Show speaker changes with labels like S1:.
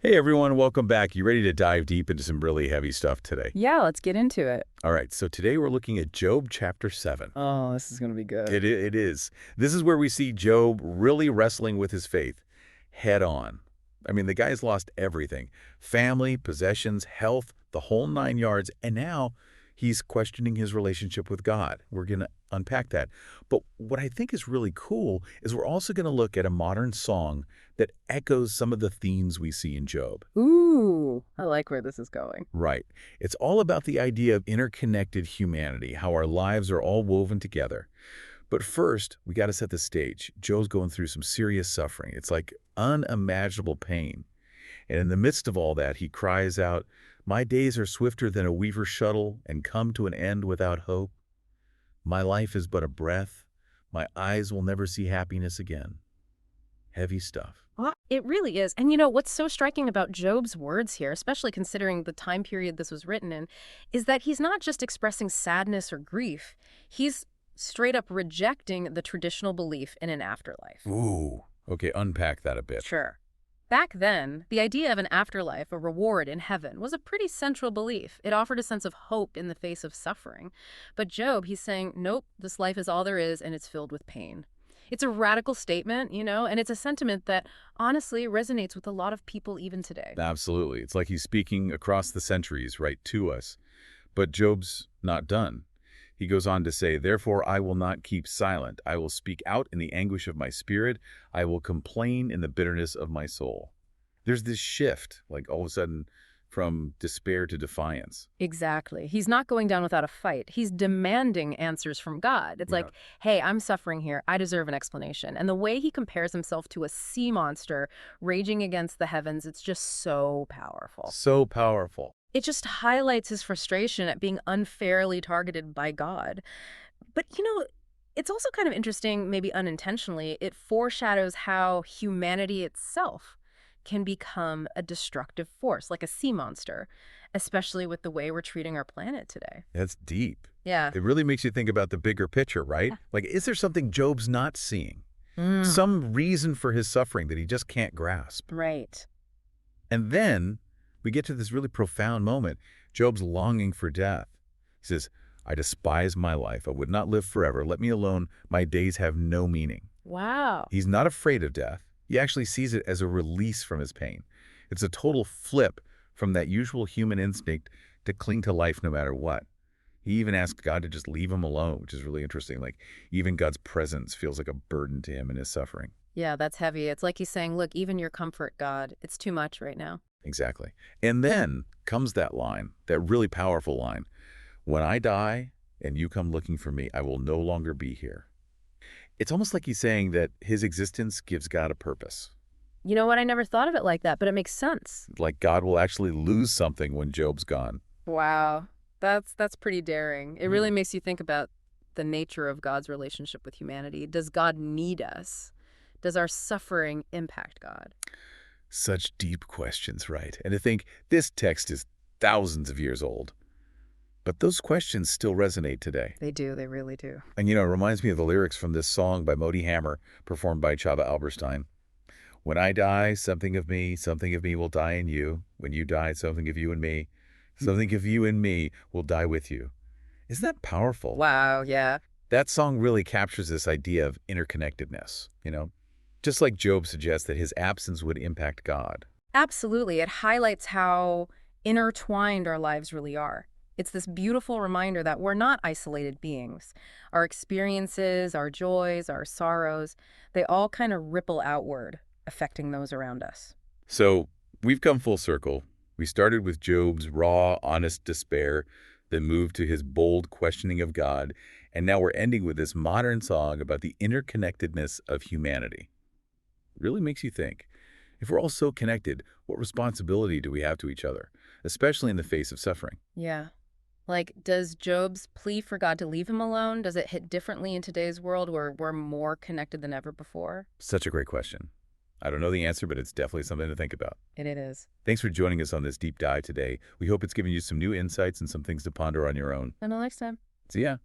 S1: Hey everyone, welcome back. You ready to dive deep into some really heavy stuff today?
S2: Yeah, let's get into it.
S1: All right, so today we're looking at Job chapter 7.
S2: Oh, this is going to be good.
S1: It is. This is where we see Job really wrestling with his faith head on. I mean, the guy's lost everything. Family, possessions, health, the whole 9 yards, and now he's questioning his relationship with God. We're going to unpack that. But what I think is really cool is we're also going to look at a modern song that echoes some of the themes we see in Job.
S2: Ooh, I like where this is going.
S1: Right. It's all about the idea of interconnected humanity, how our lives are all woven together. But first, we got to set the stage. Job's going through some serious suffering. It's like unimaginable pain. And in the midst of all that, he cries out, "My days are swifter than a weaver's shuttle and come to an end without hope. My life is but a breath. My eyes will never see happiness again." Heavy stuff.
S3: Well, it really is. And you know, what's so striking about Job's words here, especially considering the time period this was written in, is that he's not just expressing sadness or grief. He's straight up rejecting the traditional belief in an afterlife.
S1: Ooh. Okay, unpack that a bit.
S3: Sure. Back then, the idea of an afterlife, a reward in heaven, was a pretty central belief. It offered a sense of hope in the face of suffering. But Job, he's saying, nope, this life is all there is and it's filled with pain. It's a radical statement, you know, and it's a sentiment that honestly resonates with a lot of people even today.
S1: Absolutely. It's like he's speaking across the centuries, right, to us. But Job's not done. He goes on to say, "Therefore I will not keep silent. I will speak out in the anguish of my spirit. I will complain in the bitterness of my soul." There's this shift, like all of a sudden, from despair to defiance.
S3: Exactly. He's not going down without a fight. He's demanding answers from God. It's
S1: Yeah.
S3: like, hey, I'm suffering here. I deserve an explanation. And the way he compares himself to a sea monster raging against the heavens, it's just so powerful.
S1: So powerful.
S3: It just highlights his frustration at being unfairly targeted by God. But, you know, it's also kind of interesting, maybe unintentionally, it foreshadows how humanity itself can become a destructive force, like a sea monster, especially with the way we're treating our planet today.
S1: That's deep.
S3: Yeah.
S1: It really makes you think about the bigger picture, right?
S3: Yeah.
S1: Like, is there something Job's not seeing?
S3: Mm,
S1: Some reason for his suffering that he just can't grasp?
S3: right.
S1: And then we get to this really profound moment. Job's longing for death. He says, "I despise my life. I would not live forever. Let me alone. My days have no meaning."
S3: Wow.
S1: He's not afraid of death. He actually sees it as a release from his pain. It's a total flip from that usual human instinct to cling to life no matter what. He even asks God to just leave him alone, which is really interesting. Like, even God's presence feels like a burden to him in his suffering.
S3: Yeah, that's heavy. It's like he's saying, look, even your comfort, God, it's too much right now.
S1: Exactly. And then comes that line, that really powerful line. "When I die and you come looking for me, I will no longer be here." It's almost like he's saying that his existence gives God a purpose.
S3: You know what? I never thought of it like that, but it makes sense.
S1: Like God will actually lose something when Job's gone.
S3: Wow. That's pretty daring. It really makes you think about the nature of God's relationship with humanity. Does God need us? Does our suffering impact God?
S1: Such deep questions, right? And to think this text is thousands of years old. But those questions still resonate today.
S3: They do. They really do.
S1: And, you know, it reminds me of the lyrics from this song by Modi Hammer, performed by Chava Alberstein. "When I die, something of me will die in you. When you die, something of you and me, something of you and me will die with you." Isn't that powerful?
S3: Wow. Yeah.
S1: That song really captures this idea of interconnectedness, you know? Just like Job suggests that his absence would impact God.
S3: Absolutely. It highlights how intertwined our lives really are. It's this beautiful reminder that we're not isolated beings. Our experiences, our joys, our sorrows, they all kind of ripple outward, affecting those around us.
S1: So we've come full circle. We started with Job's raw, honest despair, then moved to his bold questioning of God, and now we're ending with this modern song about the interconnectedness of humanity. It really makes you think. If we're all so connected, what responsibility do we have to each other, especially in the face of suffering?
S3: Yeah. Like, does Job's plea for God to leave him alone, does it hit differently in today's world where we're more connected than ever before?
S1: Such a great question. I don't know the answer, but it's definitely something to think about.
S3: It is.
S1: Thanks for joining us on this deep dive today. We hope it's given you some new insights and some things to ponder on your own.
S3: Until next time.
S1: See ya.